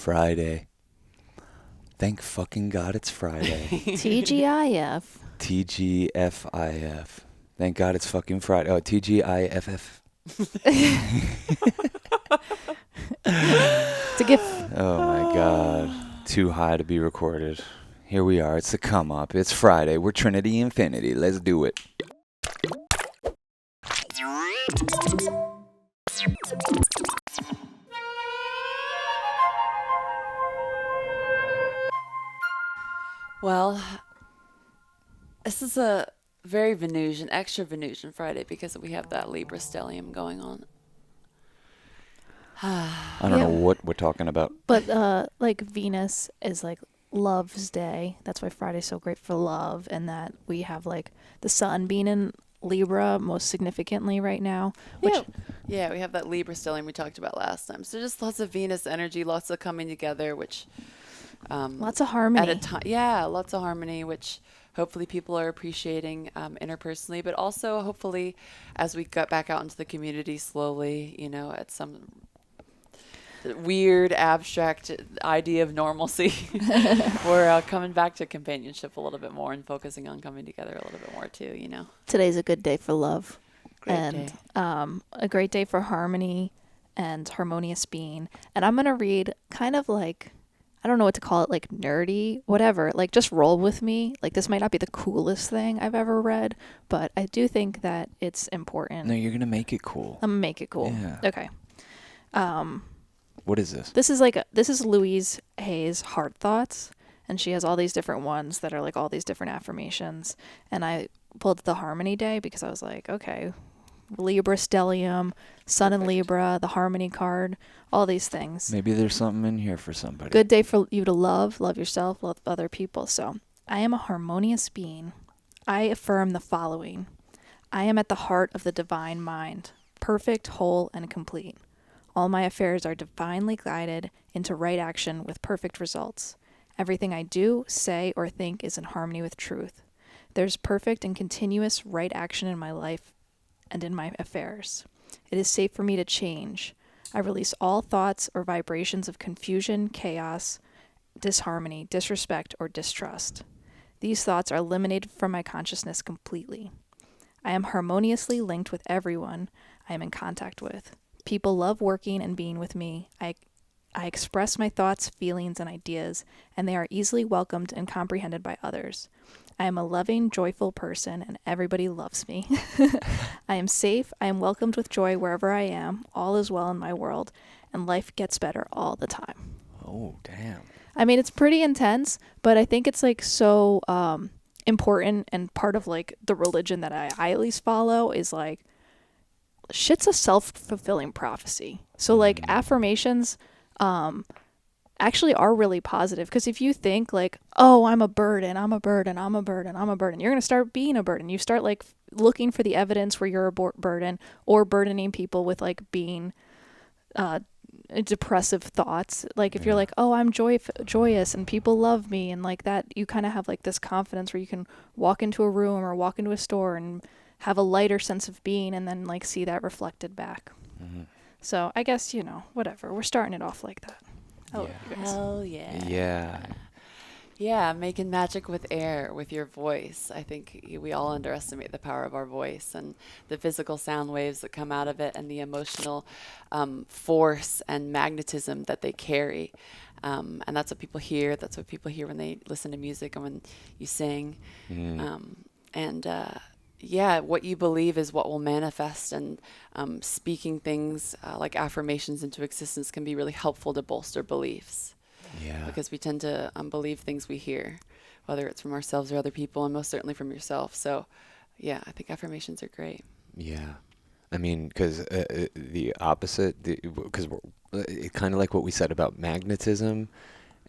Friday. Thank fucking God it's Friday. TGIF. TGFIF. Thank God it's fucking Friday. Oh, TGIFF. It's a gift. Oh my God. Too high to be recorded. Here we are. It's the come up. It's Friday. We're Trinity Infinity. Let's do it. Well, this is a very Venusian, extra Venusian Friday because we have that Libra stellium going on. I don't know what we're talking about. But like Venus is like love's day. That's why Friday's so great for love, and that we have like the sun being in Libra most significantly right now. Which Yeah, we have that Libra stellium we talked about last time. So just lots of Venus energy, lots of coming together, which lots of harmony. at a time. Yeah, lots of harmony, which hopefully people are appreciating interpersonally, but also hopefully as we get back out into the community slowly, you know, at some weird abstract idea of normalcy, we're coming back to companionship a little bit more and focusing on coming together a little bit more too, you know. Today's a good day for love. Great day. A great day for harmony and harmonious being. And I'm going to read kind of like, I don't know what to call it, like nerdy, whatever. Like just roll with me. Like this might not be the coolest thing I've ever read, but I do think that it's important. No, you're going to make it cool. I'm going to make it cool. Yeah. Okay. What is this? This is Louise Hay's Heart Thoughts, and she has all these different ones that are like all these different affirmations. And I pulled the Harmony Day because I was like, okay, Libra stellium, Sun in Libra, the Harmony card, all these things. Maybe there's something in here for somebody. Good day for you to love yourself, love other people. So, I am a harmonious being. I affirm the following. I am at the heart of the divine mind, perfect, whole, and complete. All my affairs are divinely guided into right action with perfect results. Everything I do, say, or think is in harmony with truth. There's perfect and continuous right action in my life and in my affairs. It is safe for me to change. I release all thoughts or vibrations of confusion, chaos, disharmony, disrespect, or distrust. These thoughts are eliminated from my consciousness completely. I am harmoniously linked with everyone I am in contact with. People love working and being with me. I express my thoughts, feelings, and ideas, and they are easily welcomed and comprehended by others. I am a loving, joyful person, and everybody loves me. I am safe. I am welcomed with joy wherever I am. All is well in my world, and life gets better all the time. Oh, damn. I mean, it's pretty intense, but I think it's like so important, and part of like the religion that I at least follow is like, shit's a self-fulfilling prophecy. So like affirmations actually are really positive, because if you think like, oh, I'm a burden, I'm a burden, I'm a burden, I'm a burden, you're going to start being a burden. You start like looking for the evidence where you're a burden, or burdening people with like being depressive thoughts. Like if you're like, oh, I'm joyous and people love me, and like that, you kind of have like this confidence where you can walk into a room or walk into a store and have a lighter sense of being, and then like see that reflected back. Mm-hmm. So I guess, you know, whatever. We're starting it off like that. Oh, Yeah. Hell yeah. Yeah. Yeah, making magic with air, with your voice. I think we all underestimate the power of our voice and the physical sound waves that come out of it, and the emotional force and magnetism that they carry. And that's what people hear. That's what people hear when they listen to music and when you sing. Yeah, what you believe is what will manifest, and speaking things like affirmations into existence can be really helpful to bolster beliefs. Yeah. Because we tend to believe things we hear, whether it's from ourselves or other people, and most certainly from yourself. So, yeah, I think affirmations are great. Yeah. I mean, because the opposite, because it's kind of like what we said about magnetism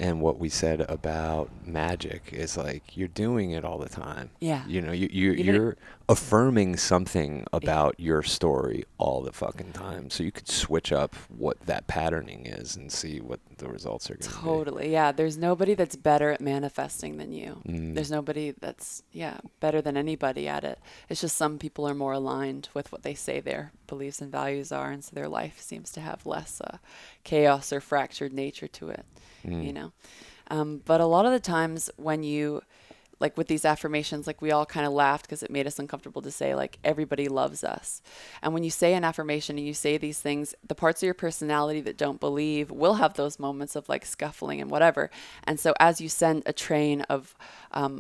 and what we said about magic is like, you're doing it all the time. Yeah. You know, you're affirming something about your story all the fucking time, so you could switch up what that patterning is and see what the results are going to be. Totally. Yeah. There's nobody that's better at manifesting than you. There's nobody that's, better than anybody at it. It's just some people are more aligned with what they say their beliefs and values are. And so their life seems to have less chaos or fractured nature to it, you know. But a lot of the times when you, like with these affirmations, like we all kind of laughed because it made us uncomfortable to say, like, everybody loves us. And when you say an affirmation and you say these things, the parts of your personality that don't believe will have those moments of like scuffling and whatever. And so as you send a train of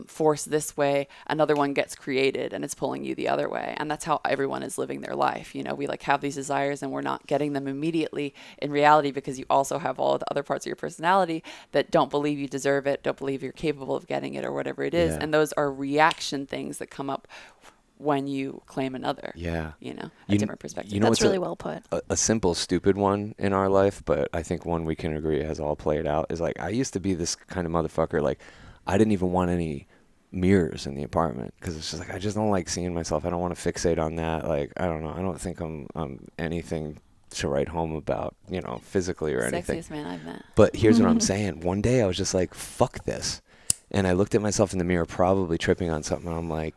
force this way, another one gets created and it's pulling you the other way. And that's how everyone is living their life. You know, we like have these desires and we're not getting them immediately in reality because you also have all of the other parts of your personality that don't believe you deserve it, don't believe you're capable of getting it or whatever it is. Yeah. And those are reaction things that come up when you claim another, Yeah. you know, a different perspective. You know, That's it's really well put. a simple, stupid one in our life, but I think one we can agree has all played out is like, I used to be this kind of motherfucker. Like, I didn't even want any mirrors in the apartment because it's just like, I just don't like seeing myself. I don't want to fixate on that. Like, I don't know. I don't think I'm anything to write home about, you know, physically or anything. Sexiest man I've met. But here's what I'm saying. One day I was just like, fuck this. And I looked at myself in the mirror, probably tripping on something. And I'm like,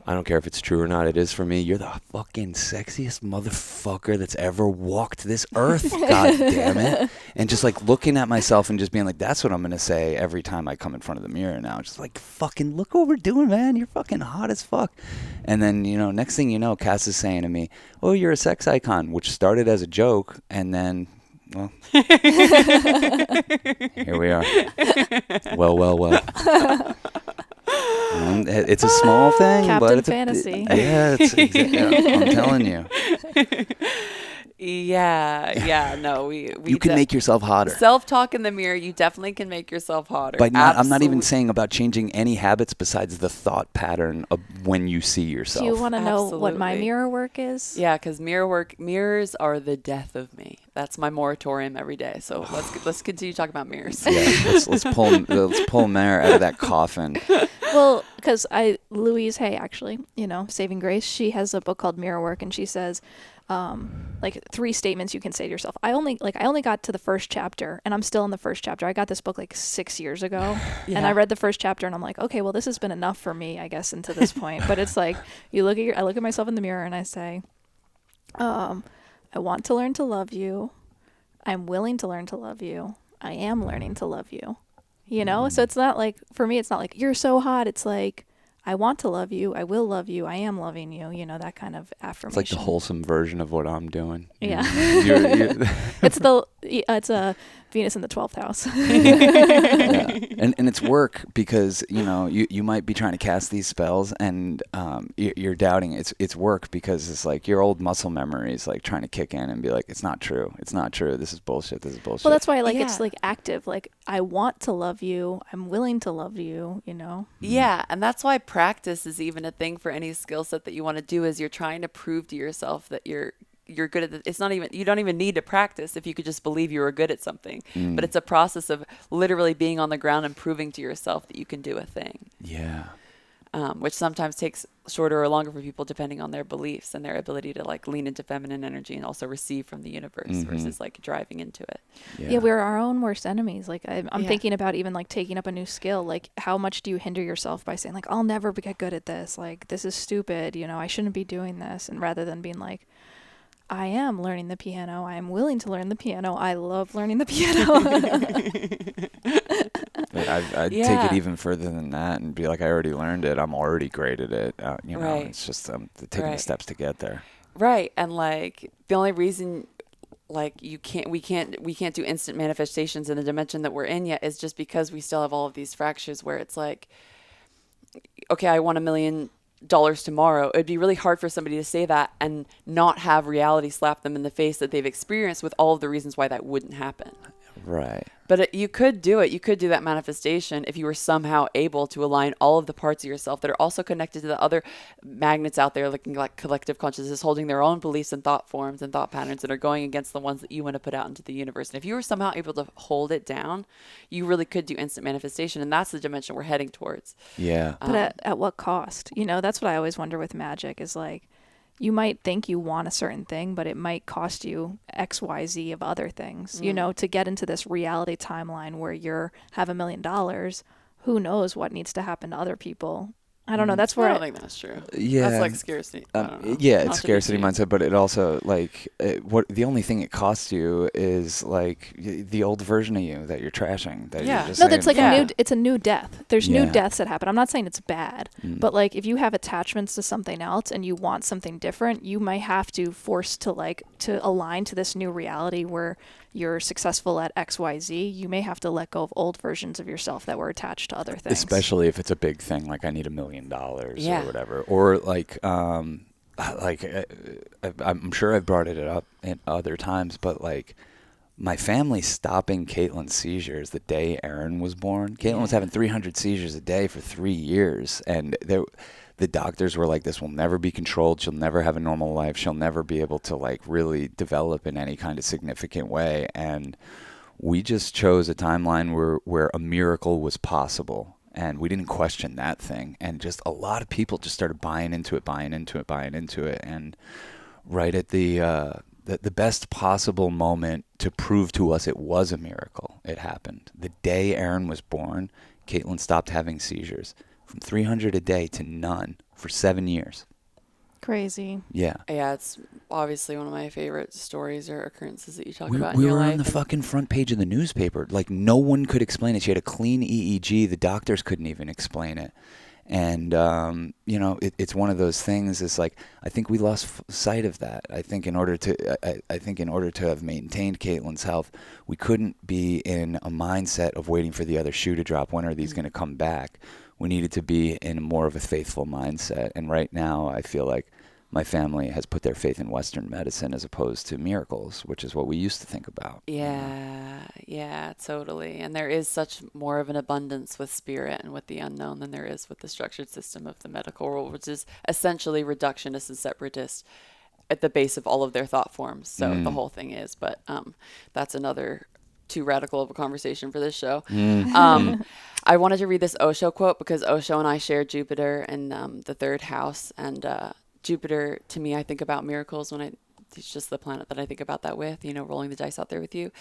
I don't care if it's true or not. It is for me. You're the fucking sexiest motherfucker that's ever walked this earth. God damn it. And just like looking at myself and just being like, that's what I'm going to say every time I come in front of the mirror now. Just like, fucking look what we're doing, man. You're fucking hot as fuck. And then, you know, next thing you know, Cass is saying to me, oh, you're a sex icon, which started as a joke. And then, well, here we are. Well. It's a small thing, Captain but it's Fantasy. I'm telling you. No, we You can make yourself hotter. Self-talk in the mirror, you definitely can make yourself hotter. I'm not even Absolutely. saying about changing any habits besides the thought pattern of when you see yourself. Do you want to know what my Absolutely. mirror work is? Yeah, because mirrors are the death of me. That's my moratorium every day. So let's continue talking about mirrors. Yeah, let's pull Mare out of that coffin. Well, because Louise Hay, actually, you know, Saving Grace, she has a book called Mirror Work, and she says, like 3 statements you can say to yourself. I only got to the first chapter, and I'm still in the first chapter. I got this book like 6 years ago, and I read the first chapter, and I'm like, okay, well, this has been enough for me, I guess, until this point. But it's like I look at myself in the mirror, and I say, I want to learn to love you. I'm willing to learn to love you. I am learning to love you. You know, so it's not like, for me, it's not like, you're so hot. It's like, I want to love you. I will love you. I am loving you. You know, that kind of affirmation. It's like the wholesome version of what I'm doing. Yeah. You're it's a Venus in the 12th house. Yeah. And it's work because, you know, you might be trying to cast these spells and you're doubting. It's work because it's like your old muscle memories like trying to kick in and be like, it's not true. It's not true. This is bullshit. This is bullshit. Well, that's why it's like active. Like, I want to love you. I'm willing to love you, you know? Yeah, and that's why practice is even a thing for any skill set that you want to do, is you're trying to prove to yourself that you're good at it. It's not even, you don't even need to practice if you could just believe you were good at something. But it's a process of literally being on the ground and proving to yourself that you can do a thing. Yeah. Which sometimes takes shorter or longer for people depending on their beliefs and their ability to like lean into feminine energy and also receive from the universe versus like driving into it. Yeah, we're our own worst enemies. Like, I'm Yeah. thinking about even like taking up a new skill. Like, how much do you hinder yourself by saying like, I'll never get good at this. Like, this is stupid. You know, I shouldn't be doing this. And rather than being like, I am learning the piano. I am willing to learn the piano. I love learning the piano. But I'd take Yeah. it even further than that and be like, I already learned it. I'm already great at it. You know, Right. it's just taking the Right. steps to get there. Right. And like the only reason like we can't do instant manifestations in the dimension that we're in yet is just because we still have all of these fractures where it's like, okay, I want $1 million tomorrow. It'd be really hard for somebody to say that and not have reality slap them in the face that they've experienced with all of the reasons why that wouldn't happen. Right. But you could do it. You could do that manifestation if you were somehow able to align all of the parts of yourself that are also connected to the other magnets out there, looking like collective consciousness, holding their own beliefs and thought forms and thought patterns that are going against the ones that you want to put out into the universe. And if you were somehow able to hold it down, you really could do instant manifestation. And that's the dimension we're heading towards. Yeah. But at what cost? You know, that's what I always wonder with magic is like, you might think you want a certain thing, but it might cost you X, Y, Z of other things. You know, to get into this reality timeline where you're have $1 million, who knows what needs to happen to other people. I don't know. That's where I don't think that's true. Yeah. That's like scarcity. I don't know. Yeah, Not it's to be scarcity cheap. mindset, but it also like what the only thing it costs you is like the old version of you that you're trashing. That Yeah. You're just no, saying, that's like Yeah. it's a new death. There's Yeah. new deaths that happen. I'm not saying it's bad, Mm. but like if you have attachments to something else and you want something different, you might have to force to align to this new reality where you're successful at XYZ. You may have to let go of old versions of yourself that were attached to other things. especially if it's a big thing, like I need $1 million Yeah. or whatever, or like I'm sure I've brought it up in other times, but like my family stopping Caitlin's seizures the day Aaron was born. Caitlin was Yeah. having 300 seizures a day for 3 years, and the doctors were like, this will never be controlled. She'll never have a normal life. She'll never be able to like really develop in any kind of significant way. And we just chose a timeline where a miracle was possible. And we didn't question that thing. And just a lot of people just started buying into it. And right at the best possible moment to prove to us it was a miracle, it happened. The day Aaron was born, Caitlin stopped having seizures from 300 a day to none for 7 years. Crazy. Yeah. Yeah, it's obviously one of my favorite stories or occurrences that you talk We about in your were life. on the and- fucking front page of the newspaper. Like, no one could explain it. She had a clean EEG. The doctors couldn't even explain it. And, you know, it's one of those things. It's like, I think we lost sight of that. I think in order to have maintained Caitlin's health, we couldn't be in a mindset of waiting for the other shoe to drop. When are these going to come back? We needed to be in more of a faithful mindset. And right now, I feel like my family has put their faith in Western medicine as opposed to miracles, which is what we used to think about. Yeah, totally. And there is such more of an abundance with spirit and with the unknown than there is with the structured system of the medical world, which is essentially reductionist and separatist at the base of all of their thought forms. So the whole thing is, but that's another too radical of a conversation for this show. I wanted to read this Osho quote because Osho and I share Jupiter in the third house, and Jupiter, to me, I think about miracles when it's just the planet that I think about that with, you know, rolling the dice out there with you.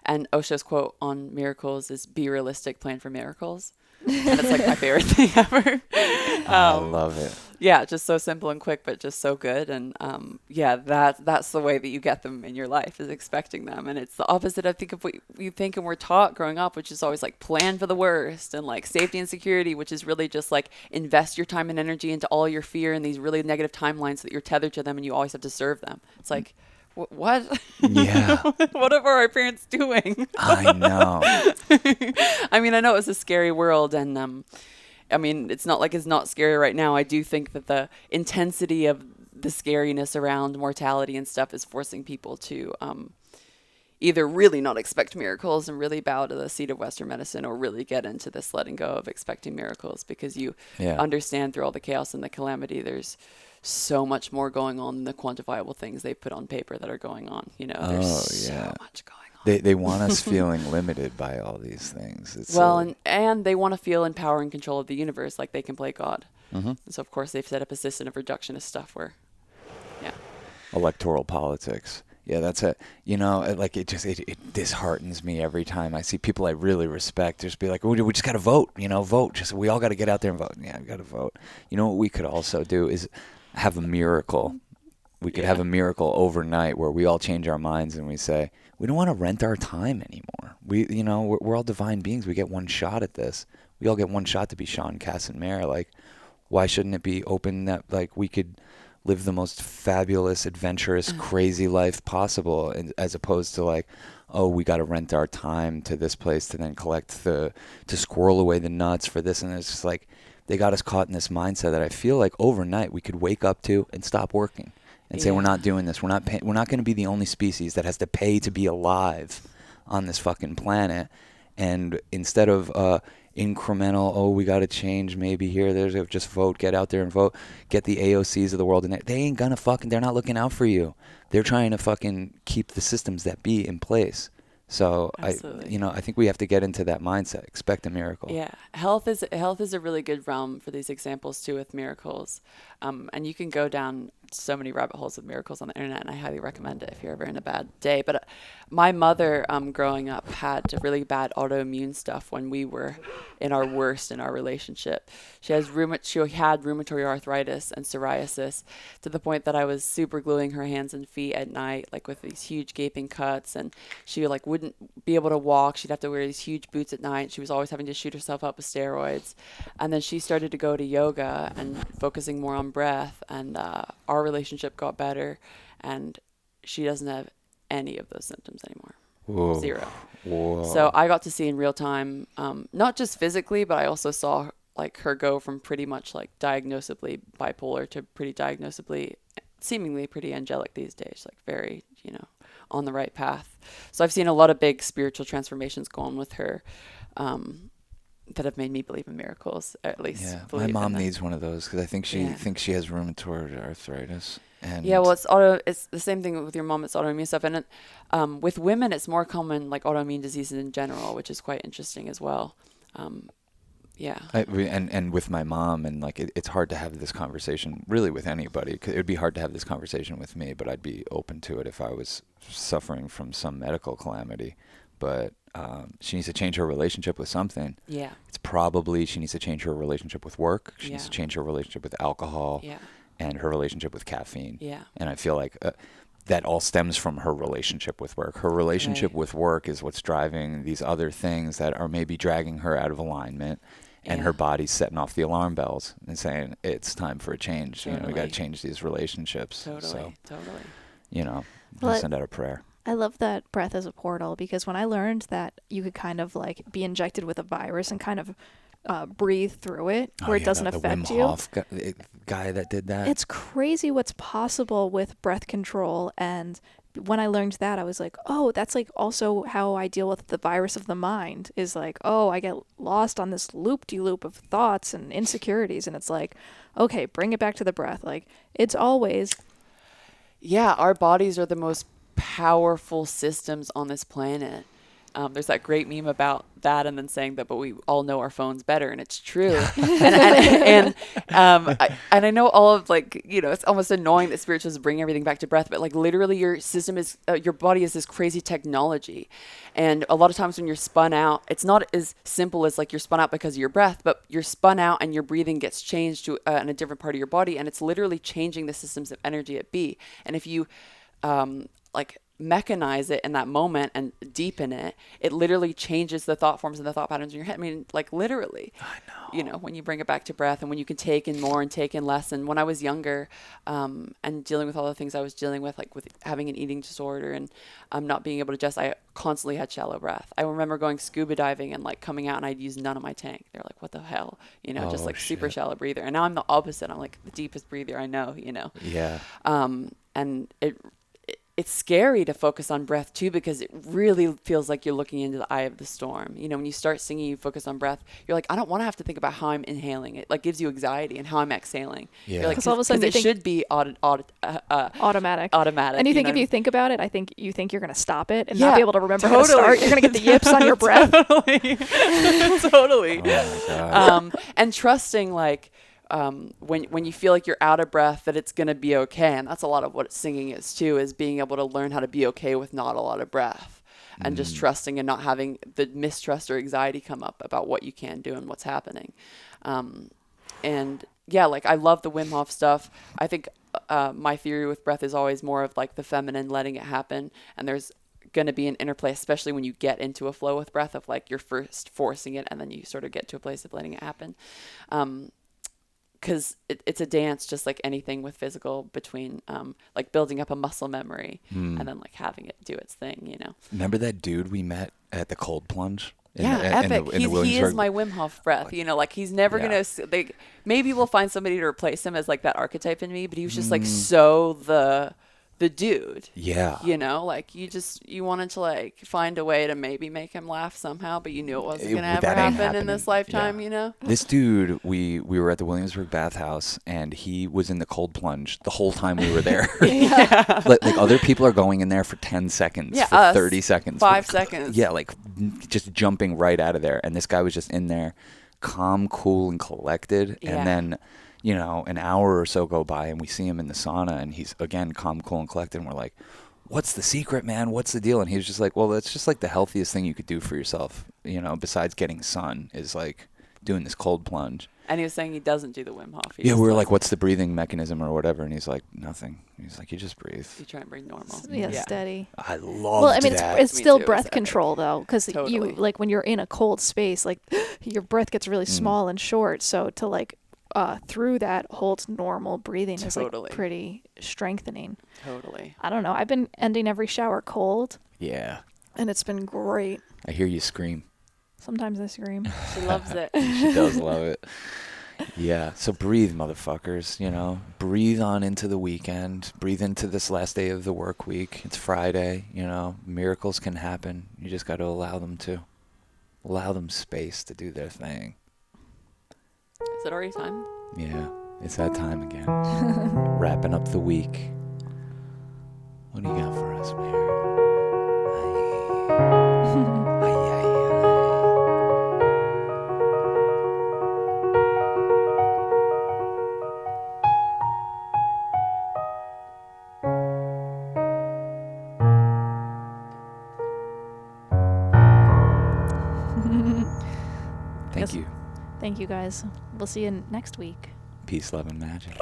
And Osho's quote on miracles is, be realistic, plan for miracles. And it's like my favorite thing ever. I love it. Yeah, just so simple and quick, but just so good. And yeah, that's the way that you get them in your life, is expecting them. And it's the opposite, I think, of what you think and we're taught growing up, which is always like plan for the worst, and like safety and security, which is really just like invest your time and energy into all your fear and these really negative timelines that you're tethered to them and you always have to serve them. It's like, what? Yeah. What are our parents doing? I know. I mean, I know it's a scary world, and I mean, it's not like it's not scary right now. I do think that the intensity of the scariness around mortality and stuff is forcing people to either really not expect miracles and really bow to the seat of Western medicine, or really get into this letting go of expecting miracles, because you understand through all the chaos and the calamity, there's so much more going on than the quantifiable things they put on paper that are going on. You know, there's so much going on. They want us feeling limited by all these things. It's Well, and they want to feel in power and control of the universe, like they can play God. And so, of course, they've set up a system of reductionist stuff where, electoral politics. Yeah, that's it. You know, like it disheartens me every time I see people I really respect just be like, we just got to vote, you know, vote. Just we all got to get out there and vote. Yeah, we got to vote. You know what we could also do is have a miracle. We could have a miracle overnight where we all change our minds and we say, we don't want to rent our time anymore. We're all divine beings. We get one shot at this. We all get one shot to be Sean, Cass, and Mare. Like, why shouldn't it be open that like we could live the most fabulous, adventurous, crazy life possible, and as opposed to like, oh, we got to rent our time to this place to then to squirrel away the nuts for this. And it's just like, they got us caught in this mindset that I feel like overnight we could wake up to and stop working and say, we're not doing this. We're not going to be the only species that has to pay to be alive. on this fucking planet. And instead of incremental, oh, we got to change maybe here, there's just vote, get out there and vote, get the AOCs of the world, and they ain't gonna fucking, they're not looking out for you. They're trying to fucking keep the systems that be in place. So Absolutely. I think we have to get into that mindset. Expect a miracle. Yeah, health is a really good realm for these examples too with miracles, and you can go down so many rabbit holes with miracles on the internet, and I highly recommend it if you're ever in a bad day. But my mother, growing up, had really bad autoimmune stuff when we were in our worst in our relationship. She had rheumatoid arthritis and psoriasis to the point that I was super gluing her hands and feet at night, like with these huge gaping cuts, and she like wouldn't be able to walk. She'd have to wear these huge boots at night. She was always having to shoot herself up with steroids. And then she started to go to yoga and focusing more on breath, and our relationship got better, and she doesn't have any of those symptoms anymore. Whoa. Zero. Whoa. So I got to see in real time, not just physically, but I also saw like her go from pretty much like diagnosably bipolar to pretty diagnosably, seemingly pretty angelic these days, like very, on the right path. So I've seen a lot of big spiritual transformations go on with her, that have made me believe in miracles, or at least Yeah, my believe in mom them. needs one of those because I think she Yeah. thinks she has rheumatoid arthritis. And Yeah, well, it's the same thing with your mom. It's autoimmune stuff, and with women, it's more common, like autoimmune diseases in general, which is quite interesting as well. Yeah, and with my mom, and like it's hard to have this conversation really with anybody. 'Cause it would be hard to have this conversation with me, but I'd be open to it if I was suffering from some medical calamity. But she needs to change her relationship with something. yeah, It's probably she needs to change her relationship with work. She needs Yeah. to change her relationship with alcohol yeah, and her relationship with caffeine. yeah, And I feel like that all stems from her relationship with work. Her relationship Right. with work is what's driving these other things that are maybe dragging her out of alignment. And her Yeah. body's setting off the alarm bells and saying it's time for a change. We got to Totally. change these relationships. totally, So, totally. Well, send out a prayer. I love that breath as a portal, because when I learned that you could kind of like be injected with a virus and kind of breathe through it where it doesn't the affect Wim you. Hof guy that did that. It's crazy what's possible with breath control. And when I learned that, I was like, oh, that's like also how I deal with the virus of the mind, is like, oh, I get lost on this loop-de-loop of thoughts and insecurities. And it's like, okay, bring it back to the breath. Like, it's always, Yeah, our bodies are the most powerful systems on this planet. There's that great meme about that, and then saying that, but we all know our phones better, and it's true. And I know all of it's almost annoying that spiritualists bring everything back to breath, but like literally your system is, your body is this crazy technology. And a lot of times when you're spun out, it's not as simple as like you're spun out because of your breath, but you're spun out and your breathing gets changed to in a different part of your body, and it's literally changing the systems of energy at B. And if you like mechanize it in that moment and deepen it, it literally changes the thought forms and the thought patterns in your head. I mean, like literally, I know, when you bring it back to breath, and when you can take in more and take in less. And when I was younger, and dealing with all the things I was dealing with, like with having an eating disorder and not being able to just, I constantly had shallow breath. I remember going scuba diving and like coming out and I'd use none of my tank. They're like, what the hell? Just like super shit. shallow breather. And now I'm the opposite. I'm like the deepest breather I know, Yeah. and it's scary to focus on breath too, because it really feels like you're looking into the eye of the storm. When you start singing, you focus on breath. You're like, I don't want to have to think about how I'm inhaling. It like gives you anxiety, and how I'm exhaling. Yeah. You're like, 'Cause all of a sudden you it think- should be automatic. automatic. And you think know? if you think about it, I think you think you're going to stop it and Yeah, not be able to remember how to totally. start. You're going to get the yips on your breath. Totally. Oh my God. And trusting when you feel like you're out of breath, that it's going to be okay. And that's a lot of what singing is too, is being able to learn how to be okay with not a lot of breath, and just trusting and not having the mistrust or anxiety come up about what you can do and what's happening. And yeah, like I love the Wim Hof stuff. I think my theory with breath is always more of like the feminine letting it happen. And there's going to be an interplay, especially when you get into a flow with breath, of like you're first forcing it and then you sort of get to a place of letting it happen. Because it's a dance, just like anything with physical, between like building up a muscle memory and then like having it do its thing, Remember that dude we met at the cold plunge? Epic. He is Williamsburg? my Wim Hof breath, like he's never Yeah. maybe we'll find somebody to replace him as like that archetype in me, but he was just like so the dude. Yeah. You know, like you wanted to like find a way to maybe make him laugh somehow, but you knew it wasn't going to ever That ain't happen in this happening. lifetime, Yeah. you know? This dude, we were at the Williamsburg bathhouse, and he was in the cold plunge the whole time we were there. like other people are going in there for 10 seconds, Yeah, for us, 30 seconds. 5 seconds. Yeah, like just jumping right out of there. And this guy was just in there, calm, cool, and collected. Yeah. And then, you know, an hour or so go by, and we see him in the sauna, and he's, again, calm, cool, and collected. And we're like, what's the secret, man? What's the deal? And he was just like, well, that's just like the healthiest thing you could do for yourself, you know, besides getting sun, is like doing this cold plunge. And he was saying he doesn't do the Wim Hof. He Yeah, just we were does- like, what's the breathing mechanism or whatever? And he's like, nothing. He's like, you just breathe. You try and breathe normal. Yeah, steady. I loved Well, I mean, that. it's Me still too, breath it's epic. control though, because Totally. you like when you're in a cold space, like your breath gets really small and short. So to like through that hold normal breathing is like Totally. pretty strengthening. Totally. I don't know. I've been ending every shower cold, Yeah. and it's been great. I hear you scream. Sometimes I scream. She loves it. She does love it. Yeah. So breathe, motherfuckers. You know, breathe on into the weekend. Breathe into this last day of the work week. It's Friday. You know, miracles can happen. You just got to allow them to. Allow them space to do their thing. Is it already time? Yeah. It's that time again. Wrapping up the week. What do you got for us, Mary? Ay, ay, ay. Thank Yes. you. Thank you guys. We'll see you next week. Peace, love, and magic.